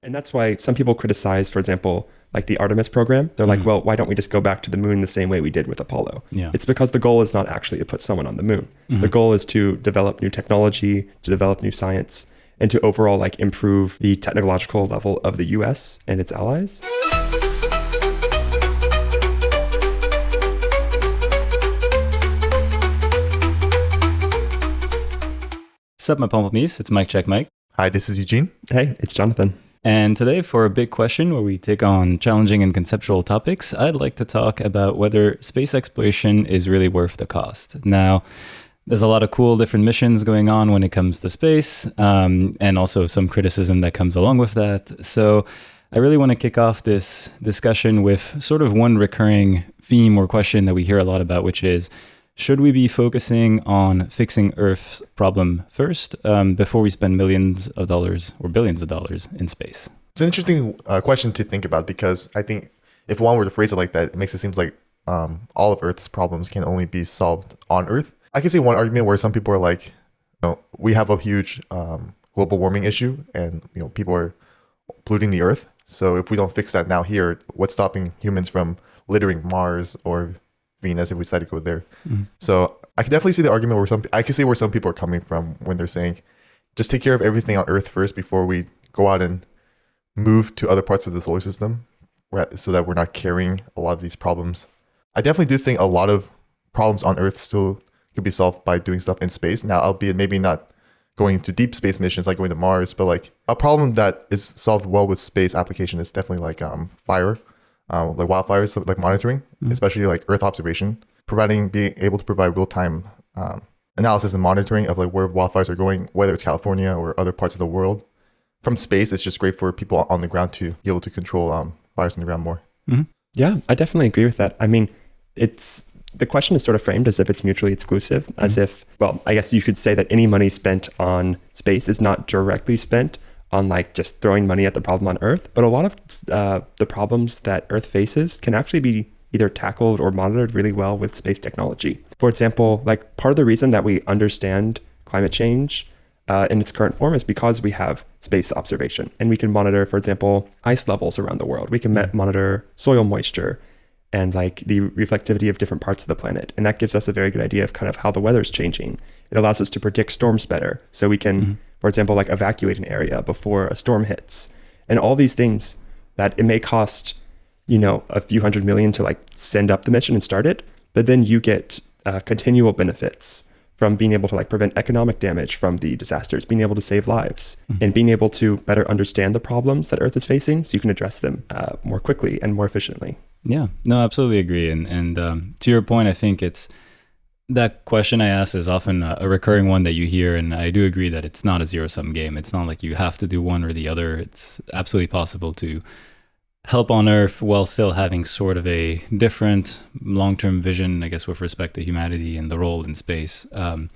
And that's why some people criticize, for example, like the Artemis program. They're like, well, why don't we just go back to the moon the same way we did with Apollo? Yeah. It's because the goal is not actually to put someone on the moon. The goal is to develop new technology, to develop new science, and to overall like improve the technological level of the US and its allies. Sup, my Pample, it's Mike Check Mike. Hi, this is Eugene. Hey, it's Jonathan. And today, for a big question where we take on challenging and conceptual topics, I'd like to talk about whether space exploration is really worth the cost. Now, there's a lot of cool different missions going on when it comes to space, and also some criticism that comes along with that. So I really want to kick off this discussion with sort of one recurring theme or question that we hear a lot about, which is, should we be focusing on fixing Earth's problem first before we spend millions of dollars or billions of dollars in space? It's an interesting question to think about, because I think if one were to phrase it like that, it makes it seem like all of Earth's problems can only be solved on Earth. I can see one argument where some people are like, we have a huge global warming issue, and people are polluting the Earth. So if we don't fix that now here, what's stopping humans from littering Mars or Venus if we decide to go there? So I can definitely see the argument where some people are coming from when they're saying, just take care of everything on Earth first before we go out and move to other parts of the solar system, so that we're not carrying a lot of these problems. I definitely do think a lot of problems on Earth still could be solved by doing stuff in space. Now, albeit maybe not going to deep space missions like going to Mars, but like a problem that is solved well with space application is definitely like fire. Like wildfires, like monitoring, especially like Earth observation, being able to provide real-time analysis and monitoring of like where wildfires are going, whether it's California or other parts of the world. From space, it's just great for people on the ground to be able to control fires on the ground more. Yeah, I definitely agree with that. I mean, the question is sort of framed as if it's mutually exclusive, as if, well, I guess you could say that any money spent on space is not directly spent on like just throwing money at the problem on Earth, but a lot of the problems that Earth faces can actually be either tackled or monitored really well with space technology. For example, like part of the reason that we understand climate change in its current form is because we have space observation, and we can monitor, for example, ice levels around the world. We can monitor soil moisture and like the reflectivity of different parts of the planet. And that gives us a very good idea of kind of how the weather's changing. It allows us to predict storms better. So we can, for example, like evacuate an area before a storm hits. And all these things that it may cost, a few $100 million to like send up the mission and start it, but then you get continual benefits from being able to like prevent economic damage from the disasters, being able to save lives, and being able to better understand the problems that Earth is facing so you can address them more quickly and more efficiently. Yeah, no, absolutely agree. And to your point, I think that question I ask is often a recurring one that you hear. And I do agree that it's not a zero-sum game. It's not like you have to do one or the other. It's absolutely possible to help on Earth while still having sort of a different long-term vision, I guess, with respect to humanity and the role in space. In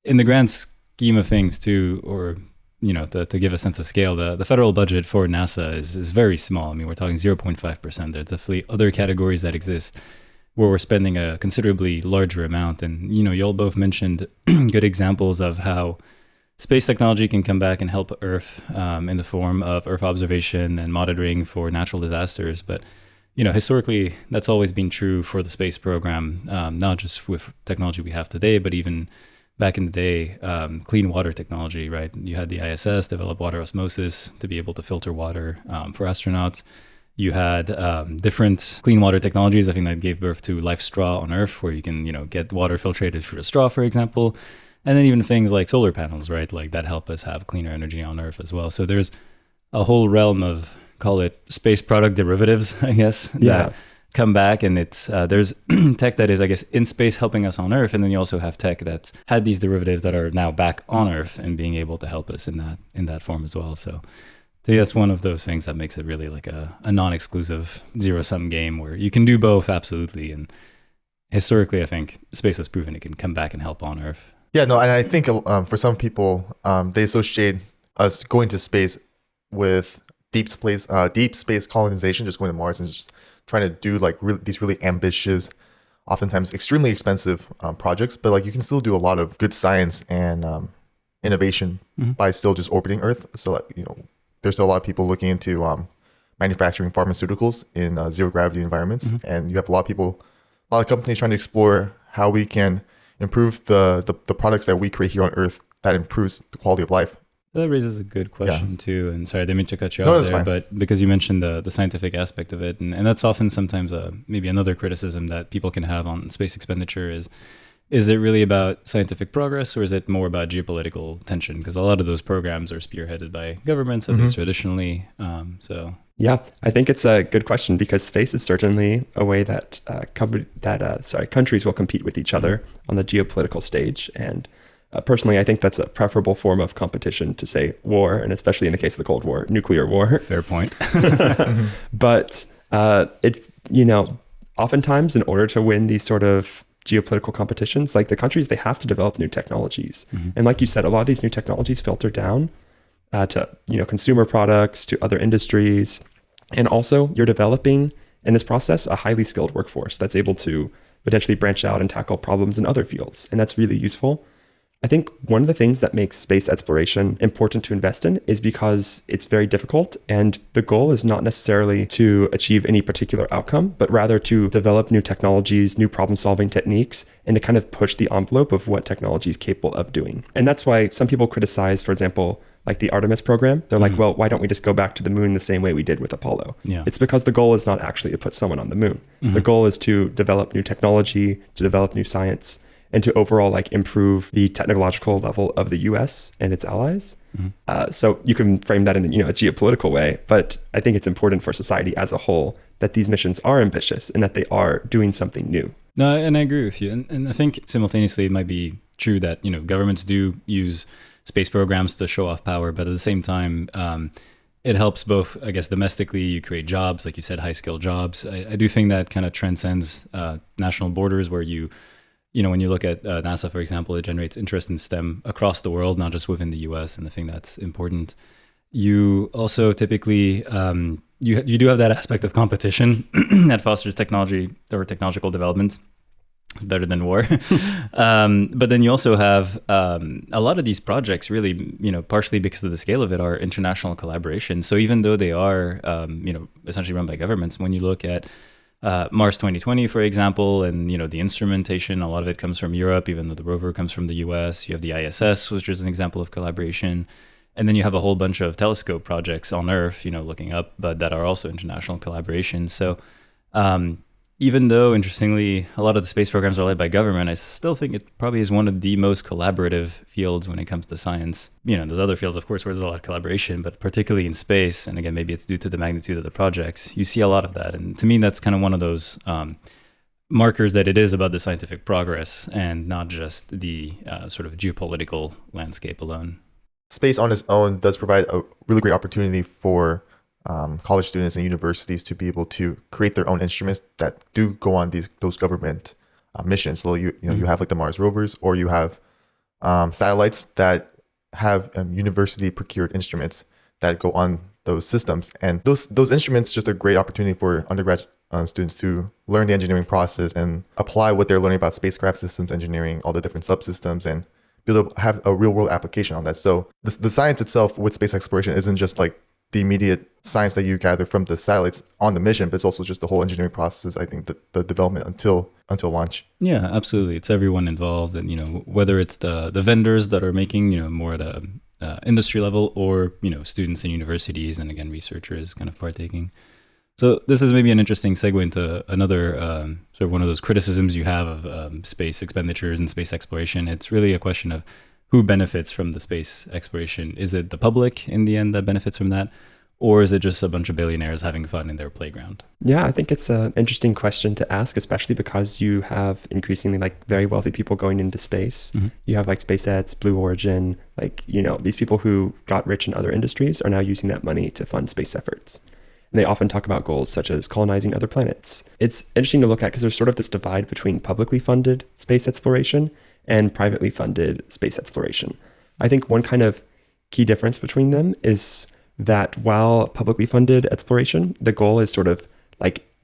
the grand scheme of things too, or to give a sense of scale, the federal budget for NASA is very small. I mean, we're talking 0.5%. There's definitely other categories that exist where we're spending a considerably larger amount. And, you all both mentioned good examples of how space technology can come back and help Earth in the form of Earth observation and monitoring for natural disasters. But, historically, that's always been true for the space program, not just with technology we have today, but even back in the day, clean water technology, right? You had the ISS develop water osmosis to be able to filter water for astronauts. You had different clean water technologies, I think, that gave birth to Life Straw on Earth, where you can, get water filtrated through a straw, for example. And then even things like solar panels, right? Like that help us have cleaner energy on Earth as well. So there's a whole realm of, call it space product derivatives, I guess, that come back, and it's there's tech that is, I guess, in space helping us on Earth, and then you also have tech that's had these derivatives that are now back on Earth and being able to help us in that form as well. So I think that's one of those things that makes it really like a non-exclusive zero-sum game where you can do both, absolutely. And historically, I think space has proven it can come back and help on Earth. Yeah, no, and I think for some people, they associate us going to space with deep space colonization, just going to Mars and just trying to do like these really ambitious, oftentimes extremely expensive projects. But like you can still do a lot of good science and innovation by still just orbiting Earth. So like, there's still a lot of people looking into manufacturing pharmaceuticals in zero gravity environments, and you have a lot of companies trying to explore how we can improve the products that we create here on Earth that improves the quality of life. That raises a good question too. And sorry, I didn't mean to cut you No, off that's there, fine. but because you mentioned the scientific aspect of it, and that's often sometimes maybe another criticism that people can have on space expenditure is it really about scientific progress, or is it more about geopolitical tension? Because a lot of those programs are spearheaded by governments, at least traditionally. Yeah, I think it's a good question because space is certainly a way that countries will compete with each other on the geopolitical stage. And personally, I think that's a preferable form of competition to, say, war, and especially in the case of the Cold War, nuclear war. Fair point. But it's, oftentimes in order to win these sort of geopolitical competitions, like the countries, they have to develop new technologies. And like you said, a lot of these new technologies filter down to, consumer products, to other industries. And also you're developing in this process a highly skilled workforce that's able to potentially branch out and tackle problems in other fields. And that's really useful. I think one of the things that makes space exploration important to invest in is because it's very difficult, and the goal is not necessarily to achieve any particular outcome, but rather to develop new technologies, new problem-solving techniques, and to kind of push the envelope of what technology is capable of doing. And that's why some people criticize, for example, like the Artemis program. They're like, well, why don't we just go back to the moon the same way we did with Apollo? Yeah. It's because the goal is not actually to put someone on the moon. The goal is to develop new technology, to develop new science, and to overall improve the technological level of the US and its allies. So you can frame that in a geopolitical way, but I think it's important for society as a whole that these missions are ambitious and that they are doing something new. No, and I agree with you. And I think simultaneously it might be true that, governments do use space programs to show off power, but at the same time, it helps both, I guess, domestically. You create jobs, like you said, high-skilled jobs. I do think that kind of transcends national borders, where when you look at NASA, for example, it generates interest in STEM across the world, not just within the US. And I think that's important. You also typically, you do have that aspect of competition that fosters technology or technological development. It's better than war. But then you also have a lot of these projects really, partially because of the scale of it, are international collaboration. So even though they are, essentially run by governments, when you look at Mars 2020, for example, and the instrumentation, a lot of it comes from Europe, even though the rover comes from the US. You have the ISS, which is an example of collaboration. And then you have a whole bunch of telescope projects on Earth, looking up, but that are also international collaborations. So even though, interestingly, a lot of the space programs are led by government, I still think it probably is one of the most collaborative fields when it comes to science. There's other fields, of course, where there's a lot of collaboration, but particularly in space, and again, maybe it's due to the magnitude of the projects, you see a lot of that. And to me, that's kind of one of those markers that it is about the scientific progress and not just the sort of geopolitical landscape alone. Space on its own does provide a really great opportunity for college students and universities to be able to create their own instruments that do go on those government missions. So you have like the Mars rovers, or you have satellites that have university procured instruments that go on those systems, and those instruments just a great opportunity for undergrad students to learn the engineering process and apply what they're learning about spacecraft systems engineering, all the different subsystems, and be able to have a real world application on that. So the science itself with space exploration isn't just like the immediate science that you gather from the satellites on the mission, but it's also just the whole engineering process. I think the development until launch. Yeah, absolutely. It's everyone involved, and whether it's the vendors that are making more at a industry level, or students in universities, and again researchers kind of partaking. So this is maybe an interesting segue into another sort of one of those criticisms you have of space expenditures and space exploration. It's really a question of who benefits from the space exploration. Is it the public in the end that benefits from that? Or is it just a bunch of billionaires having fun in their playground? Yeah, I think it's an interesting question to ask, especially because you have increasingly very wealthy people going into space. You have SpaceX, Blue Origin, these people who got rich in other industries are now using that money to fund space efforts. And they often talk about goals such as colonizing other planets. It's interesting to look at because there's sort of this divide between publicly funded space exploration and privately funded space exploration. I think one kind of key difference between them is that while publicly funded exploration, the goal is sort of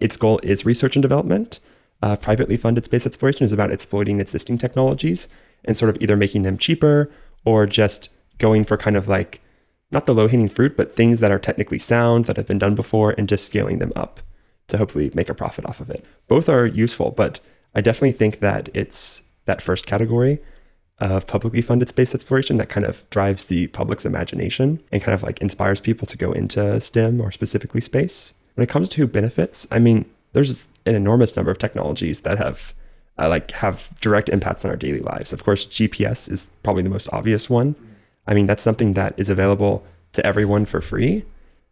its goal is research and development. Privately funded space exploration is about exploiting existing technologies and sort of either making them cheaper or just going for kind of not the low-hanging fruit, but things that are technically sound, that have been done before, and just scaling them up to hopefully make a profit off of it. Both are useful, but I definitely think that it's that first category of publicly funded space exploration that kind of drives the public's imagination and kind of like inspires people to go into STEM or specifically space. When it comes to benefits, I mean, there's an enormous number of technologies that have direct impacts on our daily lives. Of course, GPS is probably the most obvious one. I mean, that's something that is available to everyone for free.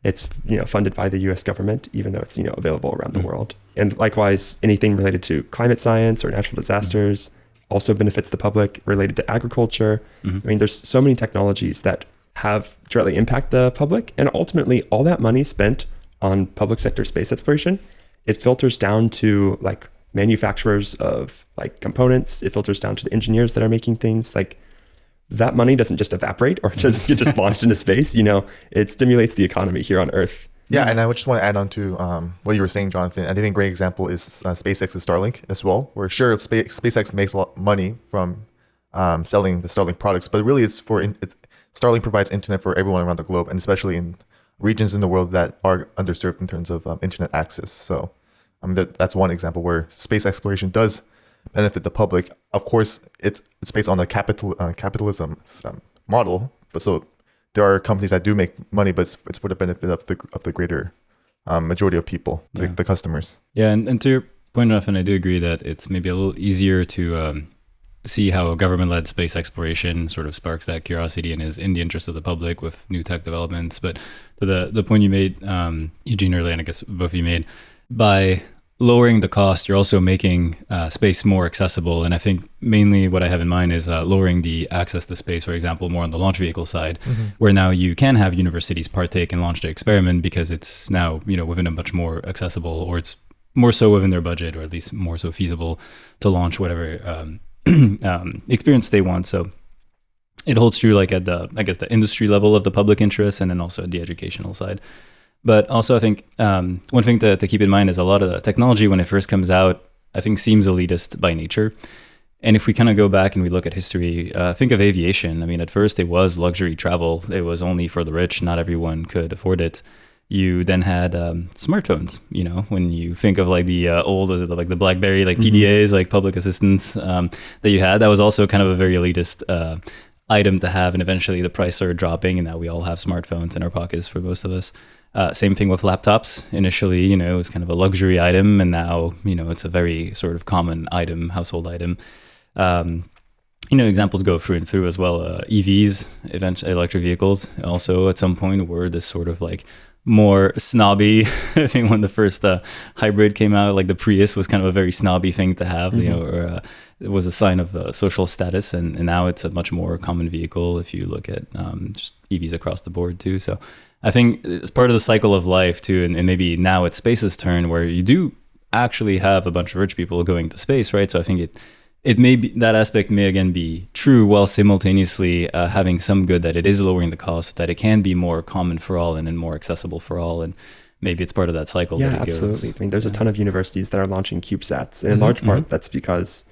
It's, funded by the US government, even though it's, available around the world. And likewise, anything related to climate science or natural disasters also benefits the public, related to agriculture. I mean, there's so many technologies that have directly impact the public, and ultimately all that money spent on public sector space exploration, it filters down to like manufacturers of like components. It filters down to the engineers that are making things. Like, that money doesn't just evaporate or just get just launched into space. It stimulates the economy here on Earth. Yeah, and I just want to add on to what you were saying, Jonathan. I think a great example is SpaceX's Starlink as well, where sure, SpaceX makes a lot of money from selling the Starlink products, but really it's Starlink provides internet for everyone around the globe, and especially in regions in the world that are underserved in terms of internet access. So that's one example where space exploration does benefit the public. Of course, it's based on a capitalism model, but so there are companies that do make money, but it's for the benefit of the greater majority of people, the customers. Yeah, and to your point, Jonathan, I do agree that it's maybe a little easier to see how a government-led space exploration sort of sparks that curiosity and is in the interest of the public with new tech developments. But to the point you made, Eugene, earlier, and I guess both of you made, by lowering the cost, you're also making space more accessible. And I think mainly what I have in mind is lowering the access to space, for example, more on the launch vehicle side, where now you can have universities partake and launch the experiment because it's now, within a much more accessible, or it's more so within their budget, or at least more so feasible to launch whatever experience they want. So it holds true like at the industry level of the public interest, and then also at the educational side. But also, I think one thing to keep in mind is a lot of the technology, when it first comes out, I think seems elitist by nature. And if we kind of go back and we look at history, think of aviation. I mean, at first it was luxury travel. It was only for the rich. Not everyone could afford it. You then had smartphones, when you think of like the old, was it like the BlackBerry, like PDAs, like public assistance that you had, that was also kind of a very elitist item to have. And eventually the price started dropping, and now we all have smartphones in our pockets for most of us. Same thing with laptops. Initially, it was kind of a luxury item, and now, it's a very sort of common item, household item. Examples go through and through as well. EVs, eventually electric vehicles, also at some point were this sort of like more snobby. I think when the first hybrid came out, like the Prius was kind of a very snobby thing to have, or it was a sign of social status, and now it's a much more common vehicle if you look at just EVs across the board too. So I think it's part of the cycle of life too, and maybe now it's space's turn where you do actually have a bunch of rich people going to space, right? So I think it may be, that aspect may again be true, while simultaneously having some good that it is lowering the cost, that it can be more common for all and then more accessible for all, and maybe it's part of that cycle. Yeah, that it absolutely. goes. I mean, there's a ton of universities that are launching CubeSats, and in large part that's because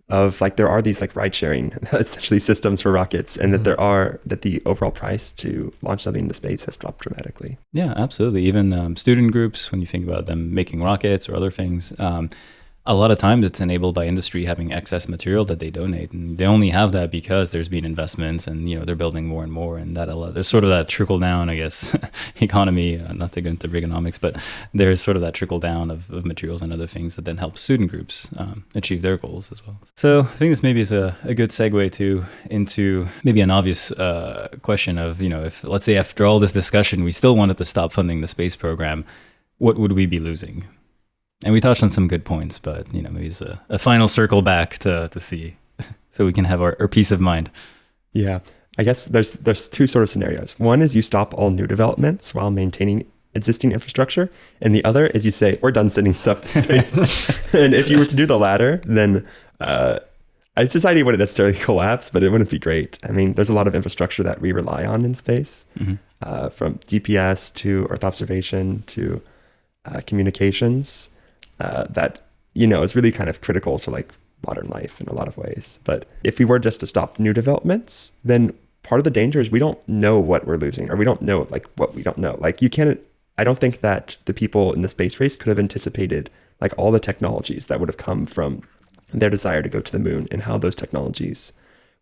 of like there are these like ride sharing essentially systems for rockets, and that the overall price to launch something into space has dropped dramatically. Yeah, absolutely. Even student groups, when you think about them making rockets or other things, a lot of times it's enabled by industry having excess material that they donate, and they only have that because there's been investments, and they're building more and more, and there's sort of that trickle down, I guess, economy. Not to go into Reaganomics, but there's sort of that trickle down of materials and other things that then help student groups achieve their goals as well. So I think this maybe is a good segue into maybe an obvious question of if, let's say, after all this discussion we still wanted to stop funding the space program, what would we be losing? And we touched on some good points, but maybe it's a final circle back to see, so we can have our peace of mind. Yeah, I guess there's two sort of scenarios. One is you stop all new developments while maintaining existing infrastructure, and the other is you say we're done sending stuff to space. And if you were to do the latter, then society wouldn't necessarily collapse, but it wouldn't be great. I mean, there's a lot of infrastructure that we rely on in space, from GPS to Earth observation to communications. That is really kind of critical to like modern life in a lot of ways. But if we were just to stop new developments, then part of the danger is we don't know what we're losing, or we don't know like what we don't know. Like you can't, I don't think that the people in the space race could have anticipated like all the technologies that would have come from their desire to go to the moon and how those technologies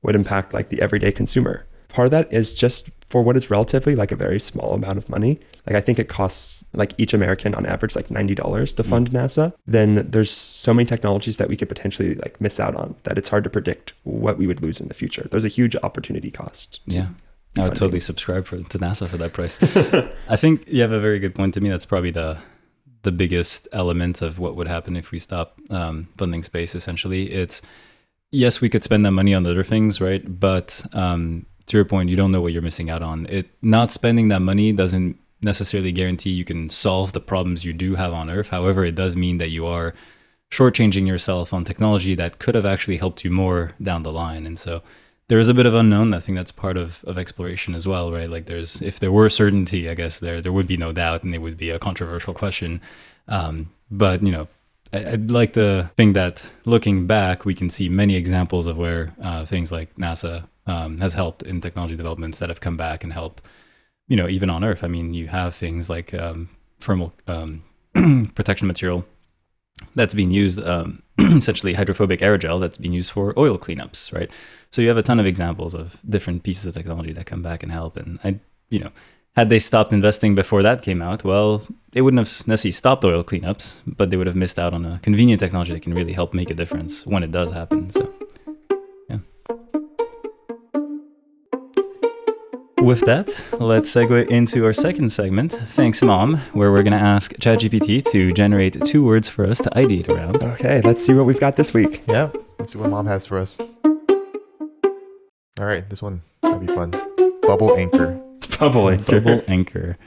would impact like the everyday consumer. Part of that is just for what is relatively like a very small amount of money. Like I think it costs like each American on average like $90 to fund NASA. Then there's so many technologies that we could potentially like miss out on that it's hard to predict what we would lose in the future. There's a huge opportunity cost. Yeah. I would totally subscribe to NASA for that price. I think you have a very good point. To me, that's probably the biggest element of what would happen if we stop funding space, essentially. It's, yes, we could spend that money on other things, right? But to your point, you don't know what you're missing out on. Not spending that money doesn't necessarily guarantee you can solve the problems you do have on Earth. However, it does mean that you are shortchanging yourself on technology that could have actually helped you more down the line. And so there is a bit of unknown. I think that's part of exploration as well, right? Like if there were certainty, I guess there would be no doubt, and it would be a controversial question. But I'd like to think that looking back, we can see many examples of where things like NASA has helped in technology developments that have come back and help, even on Earth. I mean, you have things like thermal protection material that's being used, essentially hydrophobic aerogel that's being used for oil cleanups, right? So you have a ton of examples of different pieces of technology that come back and help. And had they stopped investing before that came out, well, they wouldn't have necessarily stopped oil cleanups, but they would have missed out on a convenient technology that can really help make a difference when it does happen. So, yeah. With that, let's segue into our second segment, Thanks Mom, where we're going to ask ChatGPT to generate 2 words for us to ideate around. Okay, let's see what we've got this week. Yeah, let's see what Mom has for us. All right, this one might be fun. Bubble anchor. Bubble anchor. Bubble anchor.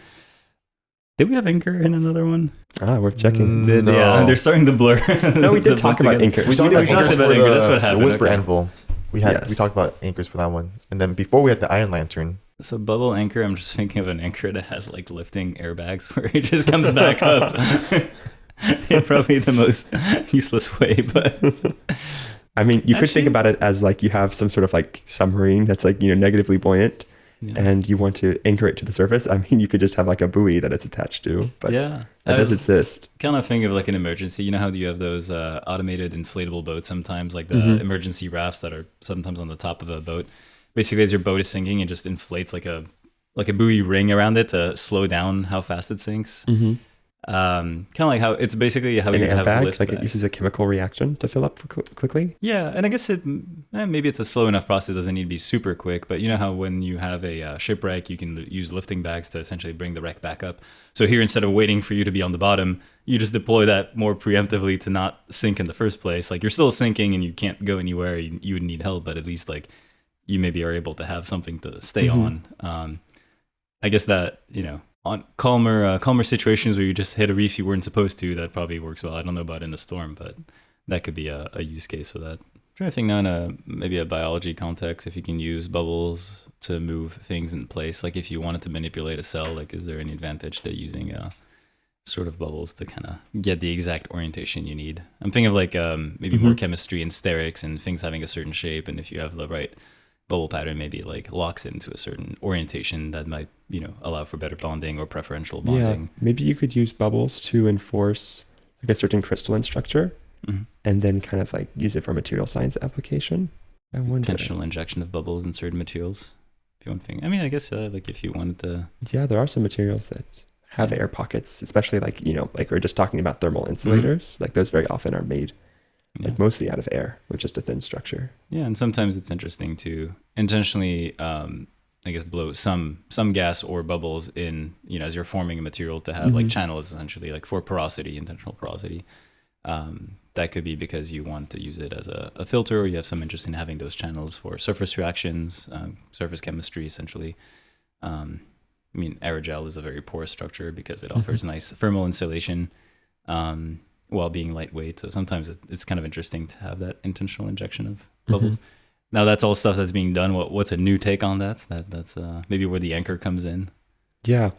Did we have anchor in another one? We're checking. No. Yeah, they're starting to blur. No, we did talk about anchors. We talked about anchors for That's what happened. the Whisper Okay. Anvil. We talked about anchors for that one, and then before we had the Iron Lantern. So bubble anchor, I'm just thinking of an anchor that has like lifting airbags where it just comes back up. In probably the most useless way, but I mean, you could think about it as like you have some sort of like submarine that's like, negatively buoyant, and you want to anchor it to the surface. I mean, you could just have like a buoy that it's attached to, but that does exist. Kind of think of like an emergency. You know how you have those automated inflatable boats sometimes, like the emergency rafts that are sometimes on the top of a boat. Basically, as your boat is sinking, it just inflates like a buoy ring around it to slow down how fast it sinks. Mm-hmm. Kind of like how it's basically how you have lift like it uses a chemical reaction to fill up quickly. Yeah, and I guess maybe it's a slow enough process. It doesn't need to be super quick, but you know how when you have a shipwreck, you can use lifting bags to essentially bring the wreck back up. So here, instead of waiting for you to be on the bottom, you just deploy that more preemptively to not sink in the first place. Like you're still sinking and you can't go anywhere. You would need help, but at least like you maybe are able to have something to stay on. I guess that on calmer situations where you just hit a reef you weren't supposed to, that probably works well. I don't know about in a storm, but that could be a use case for that. I'm trying to think now in maybe a biology context, if you can use bubbles to move things in place. Like if you wanted to manipulate a cell, like is there any advantage to using sort of bubbles to kind of get the exact orientation you need? I'm thinking of like maybe more chemistry and sterics and things having a certain shape, and if you have the right bubble pattern, maybe like locks into a certain orientation that might allow for better bonding or preferential bonding. Yeah, maybe you could use bubbles to enforce like a certain crystalline structure, and then kind of like use it for material science application. I wonder. Intentional injection of bubbles in certain materials. If you want to think, I mean, I guess like if you wanted to. Yeah, there are some materials that have air pockets, especially like like we're just talking about thermal insulators. Like those very often are made like mostly out of air with just a thin structure. Yeah, and sometimes it's interesting to intentionally, I guess, blow some gas or bubbles in, as you're forming a material to have like channels essentially, like for porosity, intentional porosity. That could be because you want to use it as a filter, or you have some interest in having those channels for surface reactions, surface chemistry essentially. I mean, aerogel is a very porous structure because it offers nice thermal insulation. While being lightweight. So sometimes it's kind of interesting to have that intentional injection of bubbles. Now that's all stuff that's being done. What's a new take on that? That's maybe where the anchor comes in. Yeah.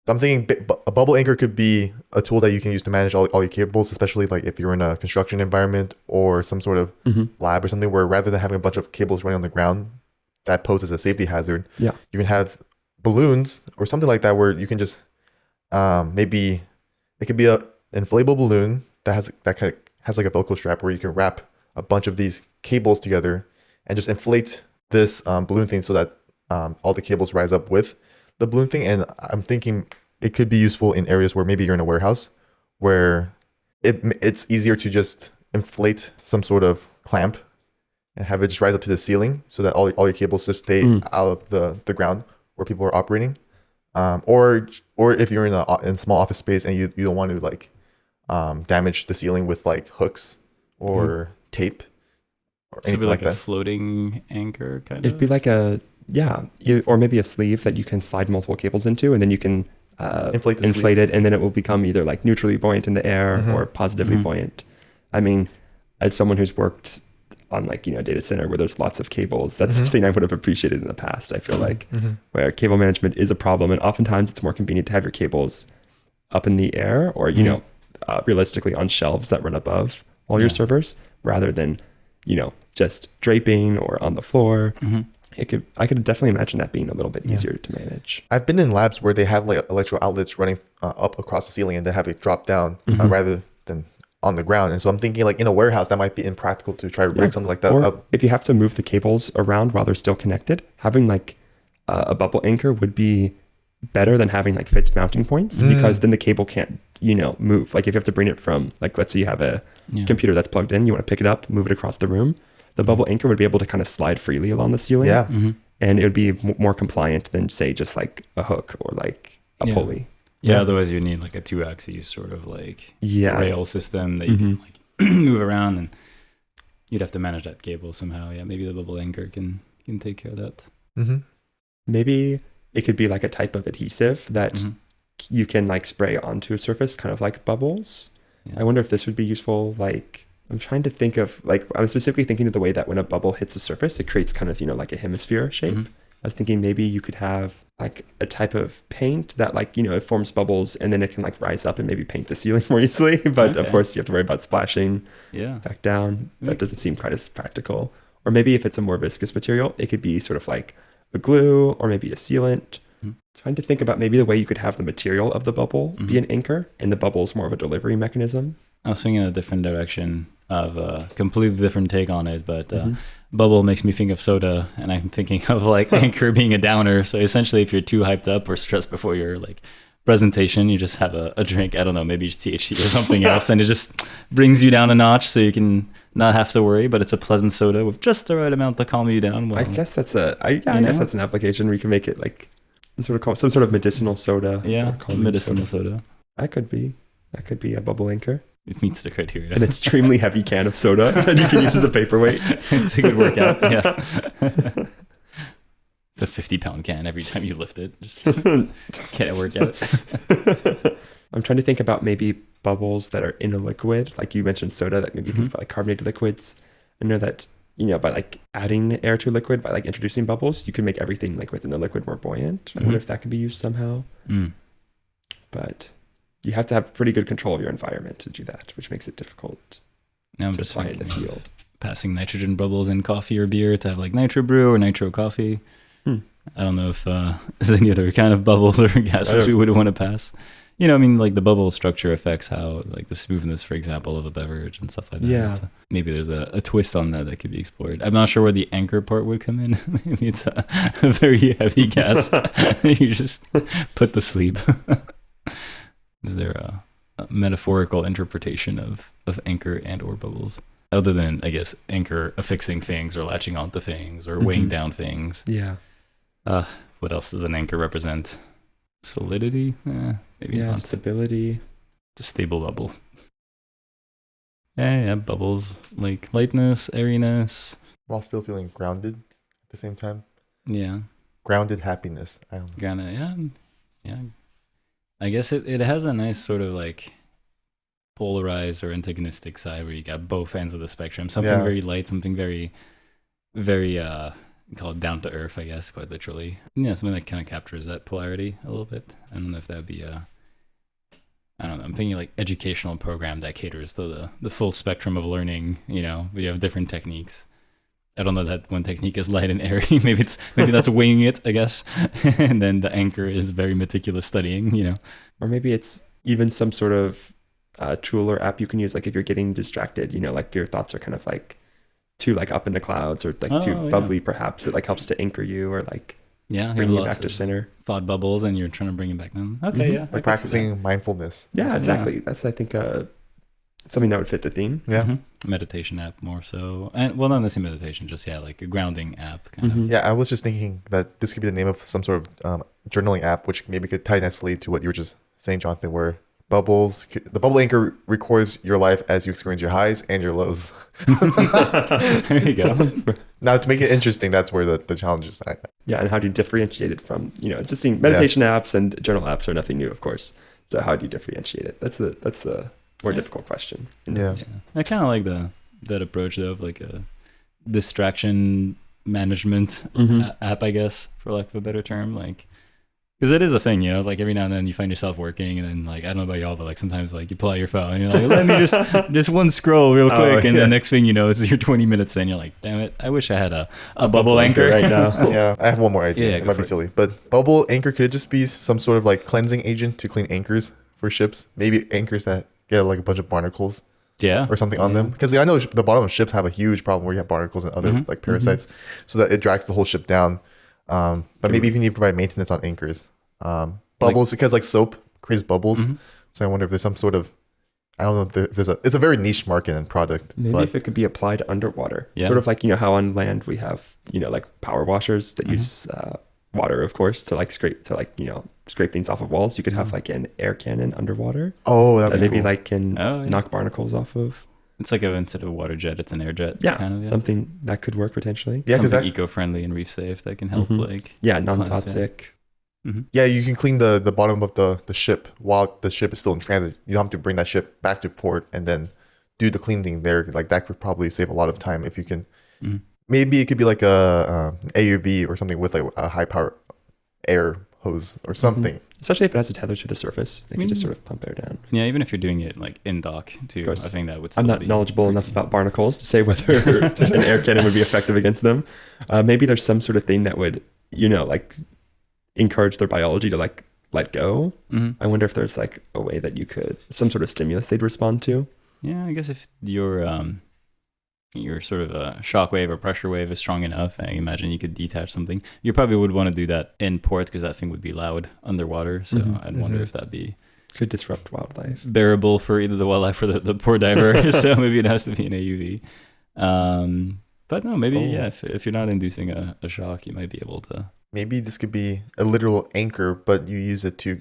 I'm thinking a bubble anchor could be a tool that you can use to manage all your cables, especially like if you're in a construction environment or some sort of lab or something where rather than having a bunch of cables running on the ground, that poses a safety hazard. Yeah. You can have balloons or something like that where you can just maybe it could be a inflatable balloon that kind of has like a Velcro strap where you can wrap a bunch of these cables together and just inflate this balloon thing so that all the cables rise up with the balloon thing. And I'm thinking it could be useful in areas where maybe you're in a warehouse where it's easier to just inflate some sort of clamp and have it just rise up to the ceiling so that all your cables just stay out of the ground where people are operating. Or if you're in a small office space and you don't want to like damage the ceiling with like hooks or tape or So it'd anything be like like a that. floating anchor kind of? It'd be like or maybe a sleeve that you can slide multiple cables into, and then you can inflate it, and then it will become either like neutrally buoyant in the air or positively buoyant. I mean, as someone who's worked on like, data center where there's lots of cables, that's something I would have appreciated in the past. I feel like where cable management is a problem, and oftentimes it's more convenient to have your cables up in the air or, realistically on shelves that run above all your servers rather than, just draping or on the floor. I could definitely imagine that being a little bit easier to manage. I've been in labs where they have like electro outlets running up across the ceiling and they have it drop down rather than on the ground. And so I'm thinking like in a warehouse that might be impractical to try to rig something like that or up. If you have to move the cables around while they're still connected, having like a bubble anchor would be better than having like fixed mounting points because then the cable can't, move. Like if you have to bring it from, like, let's say you have a computer that's plugged in, you want to pick it up, move it across the room. The bubble anchor would be able to kind of slide freely along the ceiling. Yeah. And it would be more compliant than say just like a hook or like a pulley. Yeah, otherwise you need like a 2-axis sort of like rail system that you can like move around, and you'd have to manage that cable somehow. Yeah, maybe the bubble anchor can take care of that. Maybe it could be like a type of adhesive that you can like spray onto a surface, kind of like bubbles. Yeah. I wonder if this would be useful. Like I'm trying to think of like, I'm specifically thinking of the way that when a bubble hits a surface, it creates kind of, like a hemisphere shape. I was thinking maybe you could have like a type of paint that like, it forms bubbles and then it can like rise up and maybe paint the ceiling more easily. But of course you have to worry about splashing back down. That doesn't seem quite as practical. Or maybe if it's a more viscous material, it could be sort of like a glue or maybe a sealant. Trying to think about maybe the way you could have the material of the bubble be an anchor and the bubble is more of a delivery mechanism. I was swinging in a different direction of a completely different take on it, but bubble makes me think of soda, and I'm thinking of like anchor being a downer. So essentially if you're too hyped up or stressed before your like presentation, you just have a drink, I don't know, maybe just THC or something else, and it just brings you down a notch so you can not have to worry, but it's a pleasant soda with just the right amount to calm you down. I guess that's I guess that's an application where you can make it like some sort of medicinal soda. Yeah, medicinal soda. That could be a bubble anchor. It meets the criteria. An extremely heavy can of soda that you can use as a paperweight. It's a good workout. Yeah. It's a 50-pound can every time you lift it. Just get a workout. I'm trying to think about maybe bubbles that are in a liquid. Like you mentioned soda, that maybe think about like carbonated liquids. I know that, by like adding air to a liquid, by like introducing bubbles, you can make everything like within the liquid more buoyant. I wonder if that could be used somehow. But you have to have pretty good control of your environment to do that, which makes it difficult. Now I'm to just apply in the field. Passing nitrogen bubbles in coffee or beer to have like nitro brew or nitro coffee. I don't know if there's any other kind of bubbles or gases we would want to pass. Like the bubble structure affects how like the smoothness, for example, of a beverage and stuff like that. Yeah. Maybe there's a twist on that could be explored. I'm not sure where the anchor part would come in. Maybe it's a very heavy gas. You just put to sleep. Is there a metaphorical interpretation of anchor and or bubbles? Other than, I guess, anchor affixing things or latching onto things or weighing down things. Yeah. What else does an anchor represent? Solidity? Maybe not. Stability. It's a stable bubble. Yeah, bubbles. Like lightness, airiness. While still feeling grounded at the same time. Yeah. Grounded happiness. I don't know. Grounded, yeah. I guess it has a nice sort of like polarized or antagonistic side where you got both ends of the spectrum. Something very light, something very, very, call it down to earth, I guess, quite literally. Yeah, something that kind of captures that polarity a little bit. I don't know if that would be I don't know, I'm thinking like educational program that caters to the full spectrum of learning, we have different techniques. I don't know that one technique is light and airy. maybe that's winging it, I guess. And then the anchor is very meticulous studying, you know. Or maybe it's even some sort of tool or app you can use, like if you're getting distracted, you know, like your thoughts are kind of like too like up in the clouds or like too bubbly, perhaps it like helps to anchor you or like bring you back to center. Thought bubbles, and you're trying to bring it back down. Okay, yeah. Like practicing mindfulness. Yeah, exactly. That's, I think, something that would fit the theme. Yeah. Meditation app more so. And well, not necessarily meditation, just like a grounding app kind of. Yeah, I was just thinking that this could be the name of some sort of journaling app, which maybe could tie nicely to what you were just saying, Jonathan, where the bubble anchor records your life as you experience your highs and your lows. There you go. Now, to make it interesting, that's where the challenge is at. Yeah, and how do you differentiate it from, you know, existing meditation apps and journal apps are nothing new, of course. So how do you differentiate it? That's the more difficult question. Yeah. I kind of like that approach though, of like a distraction management app, I guess, for lack of a better term, like. Because it is a thing, you know, like every now and then you find yourself working and then like, I don't know about y'all, but like sometimes like you pull out your phone and you're like, let me just one scroll real quick. And the next thing you know, it's your 20 minutes in, you're like, damn it, I wish I had a bubble anchor right now. Yeah, I have one more idea. Yeah, it might be silly, but bubble anchor, could it just be some sort of like cleansing agent to clean anchors for ships? Maybe anchors that get like a bunch of barnacles or something on them. Because I know the bottom of ships have a huge problem where you have barnacles and other like parasites, so that it drags the whole ship down. But maybe if you need to provide maintenance on anchors. Bubbles, because like soap creates bubbles. So I wonder if there's some sort of, I don't know if it's a very niche market and product. Maybe if it could be applied underwater. Yeah. Sort of like, you know, how on land we have, you know, like power washers that use water, of course, to scrape things off of walls. You could have like an air cannon underwater. Oh, that maybe cool. like can knock barnacles off of. It's like instead of a water jet, it's an air jet. Yeah, kind of, something that could work potentially. Yeah, something eco-friendly and reef safe that can help non-toxic. Yeah, you can clean the bottom of the ship while the ship is still in transit. You don't have to bring that ship back to port and then do the cleaning there. Like that could probably save a lot of time if you can. Maybe it could be like a AUV or something with like a high power air hose or something. Especially if it has a tether to the surface, it can just sort of pump air down. Yeah, even if you're doing it like in dock too, I think that would still I'm not knowledgeable enough about barnacles to say whether an air cannon would be effective against them. Maybe there's some sort of thing that would, you know, like encourage their biology to like let go. I wonder if there's like a way that you could, some sort of stimulus they'd respond to. Yeah, I guess if your sort of a shock wave or pressure wave is strong enough, I imagine you could detach something. You probably would want to do that in port because that thing would be loud underwater. So I'd wonder if that'd be could disrupt wildlife, bearable for either the wildlife or the poor diver. So maybe it has to be an AUV. But no, maybe if you're not inducing a shock, you might be able to. Maybe this could be a literal anchor, but you use it to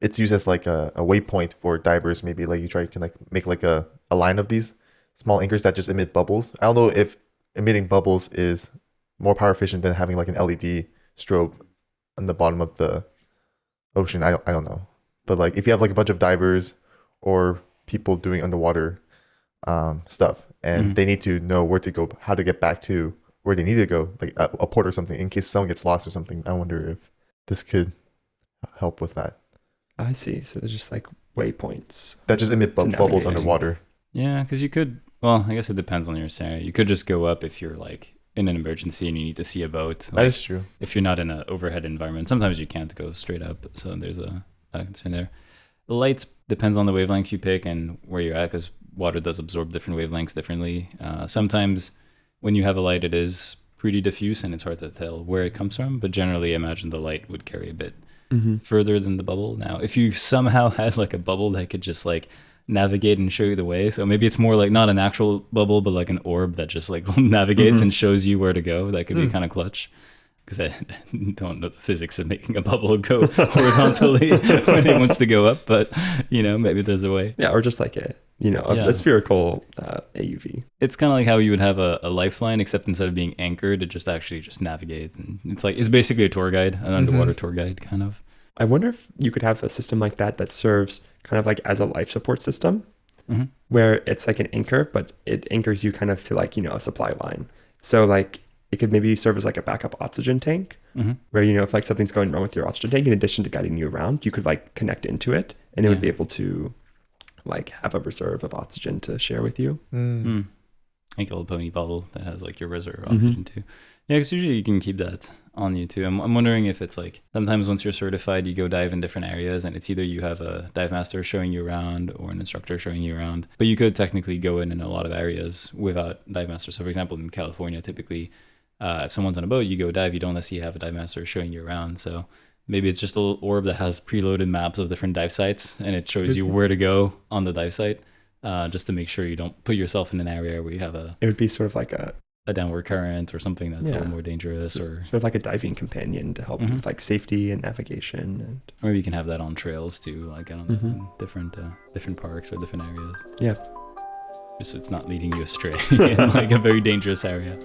it's used as like a waypoint for divers. Maybe like you can like make like a line of these small anchors that just emit bubbles. I don't know if emitting bubbles is more power efficient than having like an LED strobe on the bottom of the ocean. I don't know. But like if you have like a bunch of divers or people doing underwater stuff and they need to know where to go, how to get back to where they need to go, like a port or something, in case someone gets lost or something. I wonder if this could help with that. I see. So they're just like waypoints that just emit bubbles underwater. Yeah, because you could. Well, I guess it depends on your scenario. You could just go up if you're like in an emergency and you need to see a boat. Like, that is true. If you're not in an overhead environment, sometimes you can't go straight up. So there's a concern there. The lights depends on the wavelength you pick and where you're at, because water does absorb different wavelengths differently. Sometimes when you have a light, it is pretty diffuse and it's hard to tell where it comes from. But generally, I imagine the light would carry a bit further than the bubble. Now, if you somehow had like a bubble that could just like navigate and show you the way, so maybe it's more like not an actual bubble, but like an orb that just like navigates and shows you where to go. That could be kind of clutch. Because I don't know the physics of making a bubble go horizontally when it wants to go up, but you know, maybe there's a way. Yeah, or just like a spherical AUV. It's kind of like how you would have a lifeline, except instead of being anchored, it just actually just navigates, and it's basically a tour guide, an underwater tour guide kind of. I wonder if you could have a system like that serves kind of like as a life support system, where it's like an anchor, but it anchors you kind of to like, you know, a supply line. So like it could maybe serve as like a backup oxygen tank, where, you know, if like something's going wrong with your oxygen tank, in addition to guiding you around, you could like connect into it and it would be able to like have a reserve of oxygen to share with you. Like a little pony bottle that has like your reserve oxygen too. Yeah, because usually you can keep that on you too. I'm wondering if it's like sometimes once you're certified, you go dive in different areas, and it's either you have a dive master showing you around or an instructor showing you around. But you could technically go in a lot of areas without dive master. So for example, in California, typically, if someone's on a boat, you go dive. You don't necessarily have a dive master showing you around. So maybe it's just a little orb that has preloaded maps of different dive sites, and it shows you where to go on the dive site, just to make sure you don't put yourself in an area where you have It would be sort of like a downward current or something that's a little more dangerous, or sort of like a diving companion to help with like safety and navigation. And or maybe you can have that on trails too, like I don't know, in different parks or different areas. Yeah. Just so it's not leading you astray in like a very dangerous area.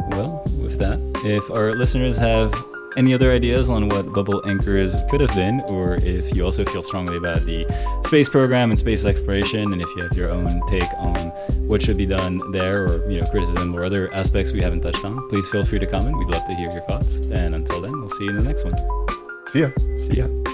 Well, with that, if our listeners have any other ideas on what bubble anchors could have been, or if you also feel strongly about the space program and space exploration, and if you have your own take on what should be done there, or criticism or other aspects we haven't touched on, please feel free to comment. We'd love to hear your thoughts. And until then, we'll see you in the next one. See ya. See ya.